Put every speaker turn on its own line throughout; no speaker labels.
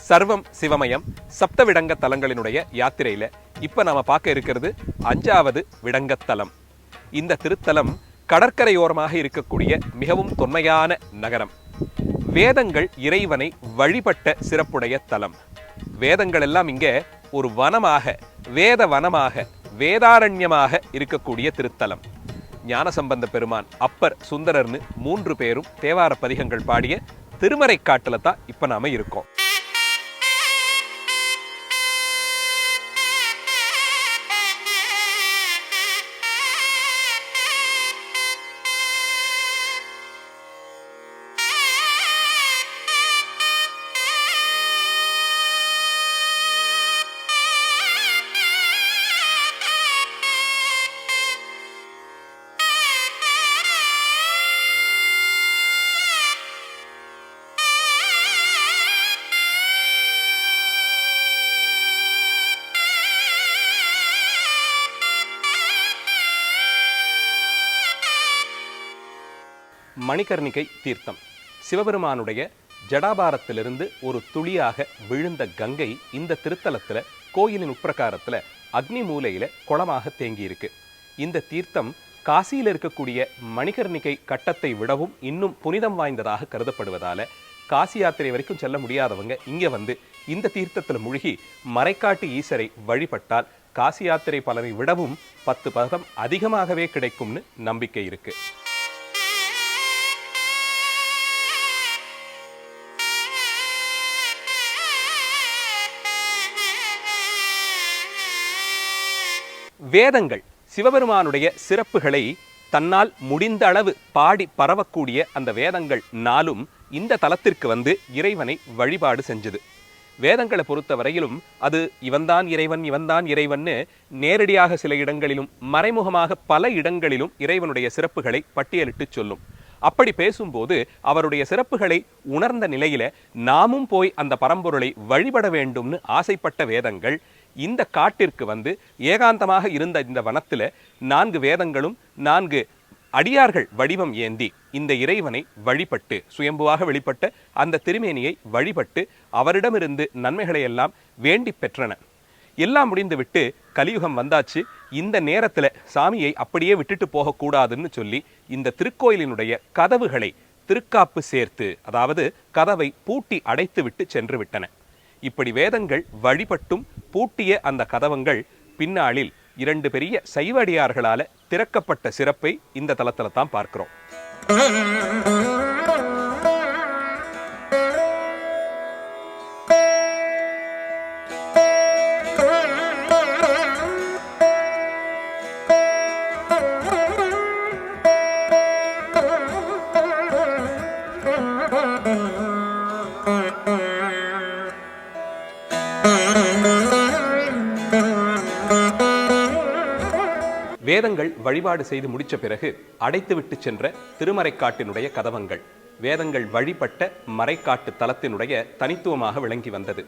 சர்வம் சிவமயம் சப்தவிடங்க தலங்களினுடைய யாத்திரையில இப்ப நாம பார்க்க இருக்கிறது 5வது விடங்கத்தலம். இந்த திருத்தலம் கடற்கரையோரமாக இருக்கக்கூடிய மிகவும் தொன்மையான நகரம். வேதங்கள் இறைவனை வழிபட்ட சிறப்புடைய தலம். வேதங்கள் எல்லாம் இங்க ஒரு வனமாக, வேத வனமாக, வேதாரண்யமாக இருக்கக்கூடிய திருத்தலம். ஞானசம்பந்த பெருமான், அப்பர், சுந்தரர்னு 3 பேரும் தேவார பதிகங்கள் பாடிய திருமறைக்காட்டுல தான் இப்ப நாம இருக்கோம். மணிகர்ணிகை தீர்த்தம் சிவபெருமானுடைய ஜடாபாரத்திலிருந்து ஒரு துளியாக விழுந்த கங்கை இந்த திருத்தலத்துல கோயிலின் உட்பிரகாரத்துல அக்னி மூலையில குளமாக தேங்கி இருக்கு. இந்த தீர்த்தம் காசியில் இருக்கக்கூடிய மணிகர்ணிகை கட்டத்தை விடவும் இன்னும் புனிதம் வாய்ந்ததாக கருதப்படுவதால காசி யாத்திரை வரைக்கும் செல்ல முடியாதவங்க இங்க வந்து இந்த தீர்த்தத்துல மூழ்கி மறைக்காட்டு ஈசரை வழிபட்டால் காசி யாத்திரை பலனை விடவும் 10 பதம் அதிகமாகவே கிடைக்கும்னு நம்பிக்கை இருக்கு. வேதங்கள் சிவபெருமானுடைய சிறப்புகளை தன்னால் முடிந்த அளவு பாடி பரவக்கூடிய அந்த வேதங்கள் நாளும் இந்த தலத்திற்கு வந்து இறைவனை வழிபாடு செஞ்சது. வேதங்களை பொறுத்த வரையிலும் அது இவன்தான் இறைவன், இவன்தான் இறைவன்னு நேரடியாக சில இடங்களிலும் மறைமுகமாக பல இடங்களிலும் இறைவனுடைய சிறப்புகளை பட்டியலிட்டு சொல்லும். அப்படி பேசும்போது அவருடைய சிறப்புகளை உணர்ந்த நிலையில நாமும் போய் அந்த பரம்பொருளை வழிபட வேண்டும்னு ஆசைப்பட்ட வேதங்கள் இந்த காட்டிற்கு வந்து ஏகாந்தமாக இருந்த இந்த வனத்துல 4 வேதங்களும் 4 அடியார்கள் வடிவம் ஏந்தி இந்த இறைவனை வழிபட்டு சுயம்புவாக வெளிப்பட்ட அந்த திருமேனியை வழிபட்டு அவரிடமிருந்து நன்மைகளை எல்லாம் வேண்டி பெற்றன. எல்லாம் முடிந்துவிட்டு கலியுகம் வந்தாச்சு. இந்த நேரத்துல சாமியை அப்படியே விட்டுட்டு போகக்கூடாதுன்னு சொல்லி இந்த திருக்கோயிலினுடைய கதவுகளை திருக்காப்பு சேர்த்து, அதாவது கதவை பூட்டி அடைத்து விட்டு சென்று விட்டன. இப்படி வேதங்கள் வழிபட்டும் பூட்டிய அந்த கதவங்கள் பின்னாளில் 2 பெரிய சைவ அடியார்களால திறக்கப்பட்ட சிறப்பை இந்த தலத்துல தான் பார்க்கிறோம். வேதங்கள் வழிபாடு செய்து முடிச்ச பிறகு அடைத்துவிட்டு சென்ற திருமறைக்காட்டினுடைய கதவங்கள் வேதங்கள் வழிபட்ட மறைக்காட்டு தலத்தினுடைய தனித்துவமாக விளங்கி வந்தது.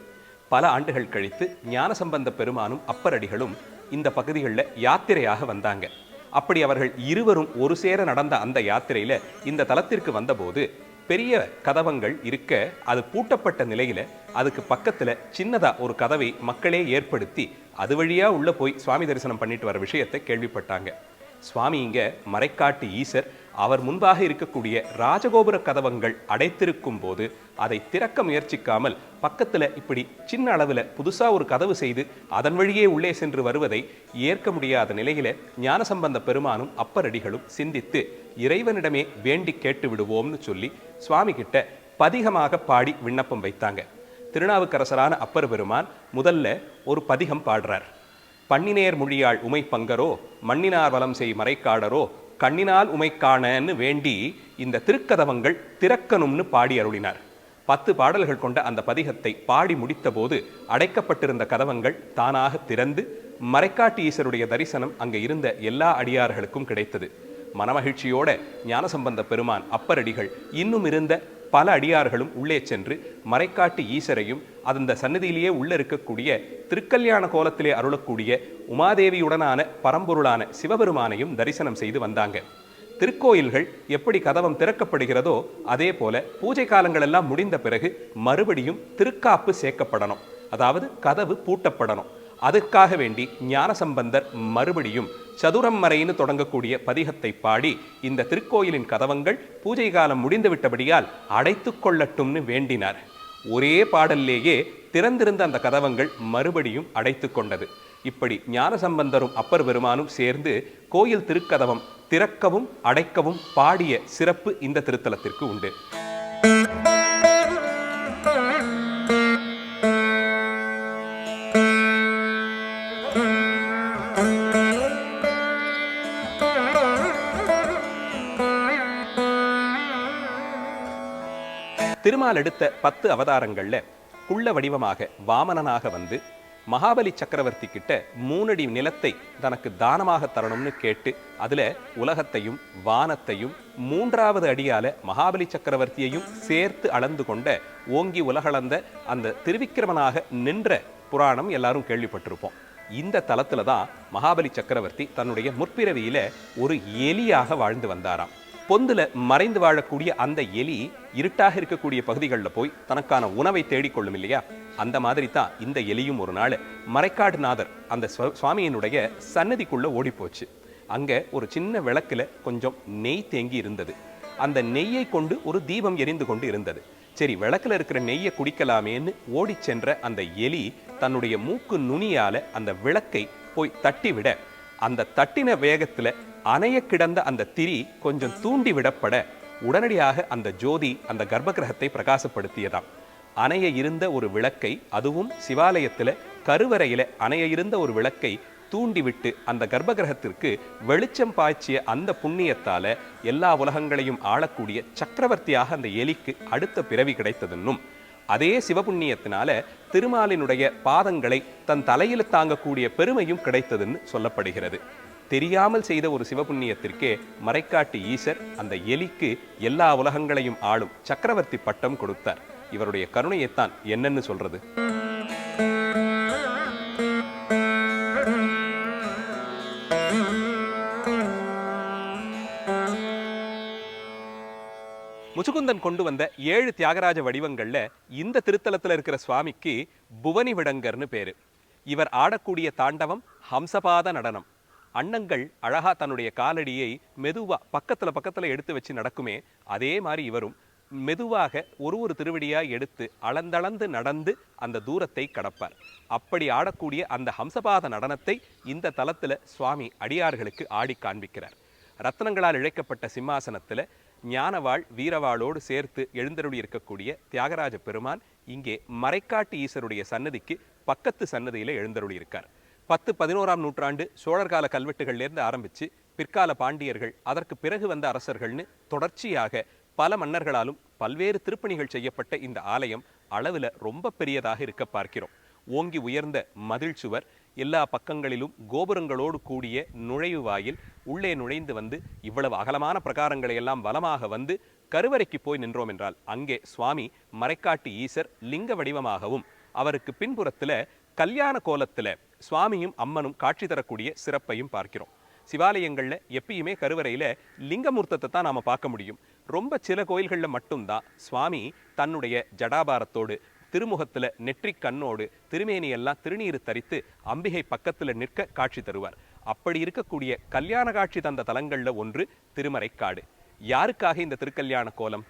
பல ஆண்டுகள் கழித்து ஞானசம்பந்த பெருமானும் அப்பரடிகளும் இந்த பகுதிகளில் யாத்திரையாக வந்தாங்க. அப்படி அவர்கள் இருவரும் ஒரு சேர நடந்த அந்த யாத்திரையில இந்த தலத்திற்கு வந்தபோது பெரிய கதவங்கள் இருக்க அது பூட்டப்பட்ட நிலையில அதுக்கு பக்கத்துல சின்னதா ஒரு கதவை மக்களே ஏற்படுத்தி அது வழியா உள்ள போய் சுவாமி தரிசனம் பண்ணிட்டு வர விஷயத்தை கேள்விப்பட்டாங்க. சுவாமி இங்க மறைக்காட்டு ஈசர் அவர் முன்பாக இருக்கக்கூடிய ராஜகோபுர கதவங்கள் அடைத்திருக்கும் போது அதை திறக்க முயற்சிக்காமல் பக்கத்துல இப்படி சின்ன அளவுல புதுசா ஒரு கதவு செய்து அதன் வழியே உள்ளே சென்று வருவதை ஏற்க முடியாத நிலையில ஞானசம்பந்த பெருமானும் அப்பரடிகளும் சிந்தித்து இறைவனிடமே வேண்டி கேட்டு விடுவோம்னு சொல்லி சுவாமி கிட்ட பதிகமாக பாடி விண்ணப்பம் வைத்தாங்க. திருநாவுக்கரசரான அப்பர் பெருமான் முதல்ல ஒரு பதிகம் பாடுறார். பண்ணினேர் மொழியாள் உமை பங்கரோ மண்ணினார் வலம் செய் மறைக்காடரோ கண்ணினால் உமை காணன்னு வேண்டி இந்த திருக்கதவங்கள் திறக்கணும்னு பாடி அருளினார். 10 பாடல்கள் கொண்ட அந்த பதிகத்தை பாடி முடித்த போது அடைக்கப்பட்டிருந்த கதவங்கள் தானாக திறந்து மறைக்காட்டு ஈசருடைய தரிசனம் அங்க இருந்த எல்லா அடியார்களுக்கும் கிடைத்தது. மனமகிழ்ச்சியோட ஞானசம்பந்த பெருமான் அப்பரடிகள் இன்னும் இருந்த பல அடியார்களும் உள்ளே சென்று மறைக்காட்டு ஈசரையும் அந்த சன்னதியிலேயே உள்ள இருக்கக்கூடிய திருக்கல்யாண கோலத்திலே அருளக்கூடிய உமாதேவியுடனான பரம்பொருளான சிவபெருமானையும் தரிசனம் செய்து வந்தாங்க. திருக்கோயில்கள் எப்படி கதவம் திறக்கப்படுகிறதோ அதே போல பூஜை காலங்கள் எல்லாம் முடிந்த பிறகு மறுபடியும் திருக்காப்பு சேர்க்கப்படணும், அதாவது கதவு பூட்டப்படணும். அதற்காக வேண்டி ஞானசம்பந்தர் மறுபடியும் சதுரம் மறைன்னு தொடங்கக்கூடிய பதிகத்தை பாடி இந்த திருக்கோயிலின் கதவங்கள் பூஜை காலம் முடிந்து விட்டபடியால் அடைத்து கொள்ளட்டும்னு வேண்டினார். ஒரே பாடல்லேயே திறந்திருந்த அந்த கதவங்கள் மறுபடியும் அடைத்து கொண்டது. இப்படி ஞானசம்பந்தரும் அப்பர் பெருமானும் சேர்ந்து கோயில் திருக்கதவம் திறக்கவும் அடைக்கவும் பாடிய சிறப்பு இந்த திருத்தலத்திற்கு உண்டு. திருமால் எடுத்த 10 அவதாரங்கள்ல குள்ள வடிவமாக வாமனனாக வந்து மகாபலி சக்கரவர்த்தி கிட்ட 3 அடி நிலத்தை தனக்கு தானமாக தரணும்னு கேட்டு அதுல உலகத்தையும் வானத்தையும் 3வது அடியால மகாபலி சக்கரவர்த்தியையும் சேர்த்து அளந்து கொண்ட ஓங்கி உலகளந்த அந்த திருவிக்கிரமனாக நின்ற புராணம் எல்லாரும் கேள்விப்பட்டிருப்போம். இந்த தலத்துல தான் மகாபலி சக்கரவர்த்தி தன்னுடைய முற்பிறவியில ஒரு எலியாக வாழ்ந்து வந்தாராம். பொந்துல மறைந்து வாழக்கூடிய அந்த எலி இருட்டாக இருக்கக்கூடிய பகுதிகளில் போய் தனக்கான உணவை தேடிக்கொள்ளும் இல்லையா, அந்த மாதிரி தான் இந்த எலியும் ஒரு நாள் மறைக்காடுநாதர் அந்த சுவாமியினுடைய சன்னதிக்குள்ள ஓடி போச்சு. அங்க ஒரு சின்ன விளக்குல கொஞ்சம் நெய் தேங்கி இருந்தது. அந்த நெய்யை கொண்டு ஒரு தீபம் எரிந்து கொண்டு இருந்தது. சரி, விளக்குல இருக்கிற நெய்யை குடிக்கலாமேன்னு ஓடி சென்ற அந்த எலி தன்னுடைய மூக்கு நுனியால அந்த விளக்கை போய் தட்டி விட, அந்த தட்டின வேகத்துல அணைய கிடந்த அந்த திரி கொஞ்சம் தூண்டி விடப்பட உடனடியாக அந்த ஜோதி அந்த கர்ப்பகிரகத்தை பிரகாசப்படுத்தியதாம். அணைய இருந்த ஒரு விளக்கை, அதுவும் சிவாலயத்துல கருவறையில அணைய இருந்த ஒரு விளக்கை தூண்டிவிட்டு அந்த கர்ப்பகிரகத்திற்கு வெளிச்சம் பாய்ச்சிய அந்த புண்ணியத்தால எல்லா உலகங்களையும் ஆளக்கூடிய சக்கரவர்த்தியாக அந்த எலிக்கு அடுத்த பிறவி கிடைத்ததுன்னும், அதே சிவபுண்ணியத்தினால திருமாலினுடைய பாதங்களை தன் தலையில் தாங்கக்கூடிய பெருமையும் கிடைத்ததுன்னு சொல்லப்படுகிறது. தெரியாமல் செய்த ஒரு சிவபுண்ணியத்திற்கே மறைக்காட்டு ஈசர் அந்த எலிக்கு எல்லா உலகங்களையும் ஆளும் சக்கரவர்த்தி பட்டம் கொடுத்தார். இவருடைய கருணையைத்தான் என்னன்னு சொல்றது. முச்சுக்குந்தன் கொண்டு வந்த 7 தியாகராஜ வடிவங்கள்ல இந்த திருத்தலத்துல இருக்கிற சுவாமிக்கு புவனி விடங்கர்னு பேரு. இவர் ஆடக்கூடிய தாண்டவம் ஹம்சபாத நடனம். அன்னங்கள் அழகா தன்னுடைய காலடியை மெதுவா பக்கத்துல எடுத்து வச்சு நடக்குமே, அதே மாதிரி இவரும் மெதுவாக ஒரு திருவடியா எடுத்து அளந்தளந்து நடந்து அந்த தூரத்தை கடப்பார். அப்படி ஆடக்கூடிய அந்த ஹம்சபாத நடனத்தை இந்த தலத்துல சுவாமி அடியார்களுக்கு ஆடி காண்பிக்கிறார். ரத்னங்களால் இழைக்கப்பட்ட சிம்மாசனத்துல ஞானவாள் வீரவாளோடு சேர்த்து எழுந்தருளி இருக்கக்கூடிய தியாகராஜ பெருமான் இங்கே மறைக்காட்டு ஈசருடைய சன்னதிக்கு பக்கத்து சன்னதியில எழுந்தருளி இருக்கார். 10-11ஆம் நூற்றாண்டு சோழர்கால கல்வெட்டுகள்லேருந்து ஆரம்பிச்சு பிற்கால பாண்டியர்கள், அதற்கு பிறகு வந்த அரசர்கள்னு தொடர்ச்சியாக பல மன்னர்களாலும் பல்வேறு திருப்பணிகள் செய்யப்பட்ட இந்த ஆலயம் அளவில் ரொம்ப பெரியதாக இருக்க பார்க்கிறோம். ஓங்கி உயர்ந்த மதில் சுவர், எல்லா பக்கங்களிலும் கோபுரங்களோடு கூடிய நுழைவு வாயில், உள்ளே நுழைந்து வந்து இவ்வளவு அகலமான பிரகாரங்களை எல்லாம் வலமாக வந்து கருவறைக்கு போய் நின்றோம் என்றால் அங்கே சுவாமி மறைக்காட்டு ஈசர் லிங்க வடிவமாகவும், அவருக்கு பின்புறத்துல கல்யாண கோலத்துல சுவாமியும் அம்மனும் காட்சி தரக்கூடிய சிறப்பையும் பார்க்கிறோம். சிவாலயங்கள்ல எப்பயுமே கருவறையில லிங்கமூர்த்தத்தை தான் நாம பார்க்க முடியும். ரொம்ப சில கோயில்கள்ல மட்டும்தான் சுவாமி தன்னுடைய ஜடாபாரத்தோடு திருமுகத்துல நெற்றிக் கண்ணோடு திருமேனி எல்லாம் திருநீரு தரித்து அம்பிகை பக்கத்துல நிற்க காட்சி தருவார். அப்படி இருக்கக்கூடிய கல்யாண காட்சி தந்த தலங்கள்ல ஒன்று திருமறைக்காடு. யாருக்காக இந்த திருக்கல்யாண கோலம்?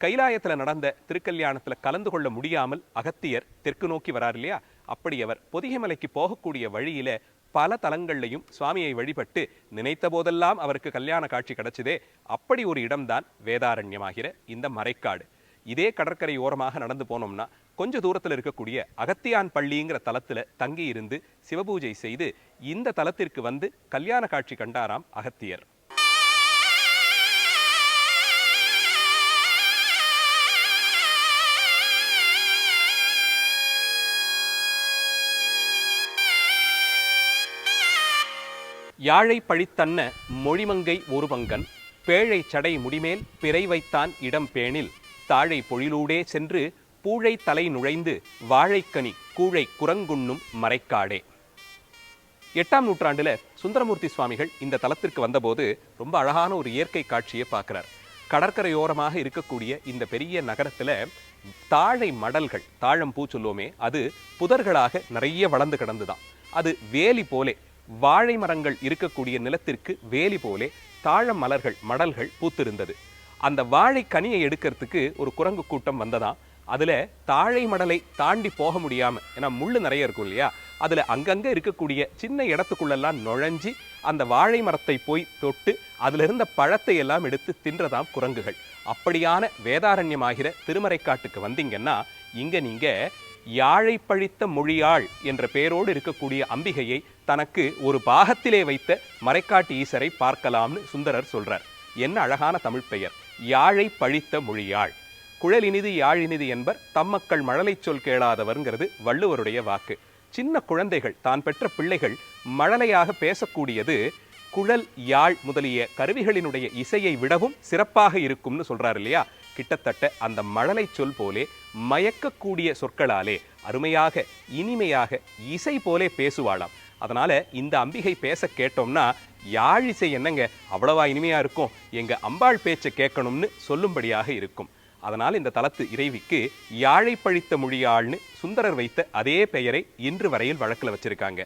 கைலாயத்துல நடந்த திருக்கல்யாணத்துல கலந்து கொள்ள முடியாமல் அகத்தியர் தெற்கு நோக்கி வரார் இல்லையா, அப்படி அவர் பொதிகைமலைக்கு போகக்கூடிய வழியில பல தலங்கள்லையும் சுவாமியை வழிபட்டு நினைத்த போதெல்லாம் அவருக்கு கல்யாண காட்சி கிடைச்சதே. அப்படி ஒரு இடம்தான் வேதாரண்யமாகிற இந்த மறைக்காடு. இதே கடற்கரை ஓரமாக நடந்து போனோம்னா கொஞ்ச தூரத்தில் இருக்கக்கூடிய அகத்தியான் பள்ளிங்கிற தலத்துல தங்கி இருந்து சிவபூஜை செய்து இந்த தலத்திற்கு வந்து கல்யாண காட்சி கண்டாராம் அகத்தியர். யாழை பழித்தன்ன மொழிமங்கை ஒரு பங்கன், பேழை சடை முடிமேல் பிறை வைத்தான் இடம் பேணில், தாழை பொழிலூடே சென்று பூழை தலை நுழைந்து வாழைக்கனி கூழை குரங்குண்ணும் மறைக்காடே. 8ஆம் நூற்றாண்டுல சுந்தரமூர்த்தி சுவாமிகள் இந்த தலத்திற்கு வந்தபோது ரொம்ப அழகான ஒரு இயற்கை காட்சியை பார்க்கிறார். கடற்கரையோரமாக இருக்கக்கூடிய இந்த பெரிய நகரத்துல தாழை மடல்கள், தாழம்பூ சொல்லுவோமே, அது புதர்களாக நிறைய வளர்ந்து கிடந்துதான். அது வேலி போலே, வாழை மரங்கள் இருக்கக்கூடிய நிலத்திற்கு வேலி போலே தாழம் மலர்கள், மடல்கள் பூத்திருந்தது. அந்த வாழை கனியை எடுக்கிறதுக்கு ஒரு குரங்கு கூட்டம் வந்ததாம். அதுல தாழை மடலை தாண்டி போக முடியாம, ஏன்னா முள்ளு நிறைய இருக்கும் இல்லையா, அதுல அங்கங்க இருக்கக்கூடிய சின்ன இடத்துக்குள்ளெல்லாம் நுழைஞ்சி அந்த வாழை மரத்தை போய் தொட்டு அதுல இருந்த பழத்தை எல்லாம் எடுத்து தின்றதாம் குரங்குகள். அப்படியான வேதாரண்யமாகிற திருமறைக்காட்டுக்கு வந்தீங்கன்னா இங்க நீங்க யாழை பழித்த மொழியாள் என்ற பெயரோடு இருக்கக்கூடிய அம்பிகையை தனக்கு ஒரு பாகத்திலே வைத்த மறைக்காட்டு ஈசரை பார்க்கலாம்னு சுந்தரர் சொல்றார். என்ன அழகான தமிழ் பெயர், யாழை பழித்த மொழியாள். குழலினிது யாழினிது என்பர் தம்மக்கள் மழலை சொல் கேளாதவர்ங்கிறது வள்ளுவருடைய வாக்கு. சின்ன குழந்தைகள், தான் பெற்ற பிள்ளைகள் மழலையாக பேசக்கூடியது குழல், யாழ் முதலிய கருவிகளினுடைய இசையை விடவும் சிறப்பாக இருக்கும்னு சொல்றாரு இல்லையா. கிட்டத்தட்ட அந்த மழலை சொல் போலே மயக்கக்கூடிய சொற்களாலே அருமையாக இனிமையாக இசை போலே பேசுவாளாம். அதனால இந்த அம்பிகை பேச கேட்டோம்னா யாழிசை என்னங்க அவ்வளவா இனிமையா இருக்கும், எங்க அம்பாள் பேச்சை கேட்கணும்னு சொல்லும்படியாக இருக்கும். அதனால் இந்த தலத்து இறைவிக்கு யாழை பழித்த மொழியாள்னு சுந்தரர் வைத்த அதே பெயரை இன்று வரையில் வழக்கில் வச்சிருக்காங்க.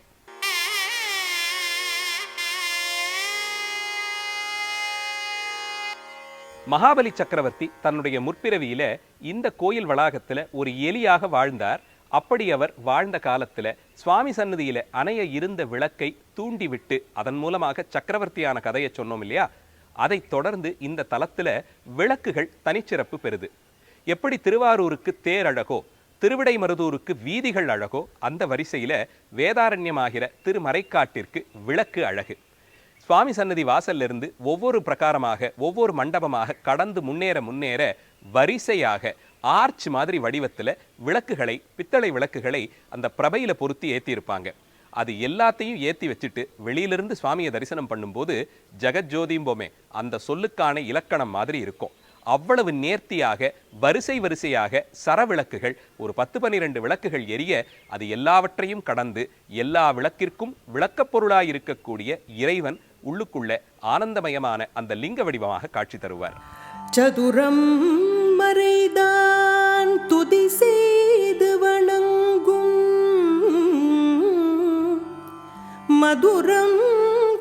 மகாபலி சக்கரவர்த்தி தன்னுடைய முற்பிறவியில இந்த கோயில் வளாகத்துல ஒரு எலியாக வாழ்ந்தார். அப்படி அவர் வாழ்ந்த காலத்துல சுவாமி சன்னதியில அணைய இருந்த விளக்கை தூண்டிவிட்டு அதன் மூலமாக சக்கரவர்த்தியான கதையை சொன்னோம் இல்லையா. அதை தொடர்ந்து இந்த தலத்துல விளக்குகள் தனிச்சிறப்பு பெறுது. எப்படி திருவாரூருக்கு தேர் அழகோ, திருவிடைமருதூருக்கு வீதிகள் அழகோ, அந்த வரிசையில வேதாரண்யமாகிற திருமறைக்காட்டிற்கு விளக்கு அழகு. சுவாமி சன்னதி வாசல்ல இருந்து ஒவ்வொரு பிரகாரமாக, ஒவ்வொரு மண்டபமாக கடந்து முன்னேற முன்னேற வரிசையாக ஆர்ச் மாதிரி வடிவத்துல விளக்குகளை, பித்தளை விளக்குகளை அந்த பிரபையில பொருத்தி ஏத்தி இருப்பாங்க. அது எல்லாத்தையும் ஏத்தி வச்சுட்டு வெளியிலிருந்து சுவாமியை தரிசனம் பண்ணும்போது ஜெகஜோதிம்போமே அந்த சொல்லுக்கான இலக்கணம் மாதிரி இருக்கும். அவ்வளவு நேர்த்தியாக வரிசை வரிசையாக சரவிளக்குகள், ஒரு 10-12 விளக்குகள் எரிய, அது எல்லாவற்றையும் கடந்து எல்லா விளக்கிற்கும் விளக்கப் பொருளாயிருக்கக்கூடிய இறைவன் உள்ளுக்குள்ள ஆனந்தமயமான அந்த லிங்க வடிவமாக காட்சி தருவார்.
சதுரம் மறைதான் துதி செய்து வணங்கும் மதுரம்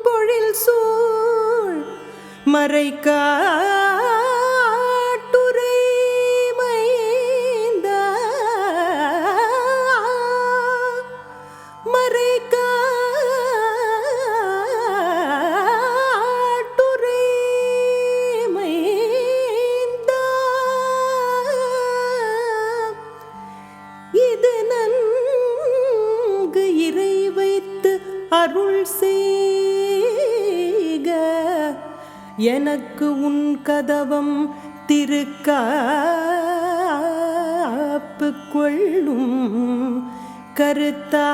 பொழில் சூழ் மறைக்காட்டுரை மைந்தா மறைக்காட்டுரை மைந்தா இது நன்கு இறை வைத்து அருள் செய்க எனக்கு உன் கதவம் திருக்காப்பு கொள்ளும் கருத்தா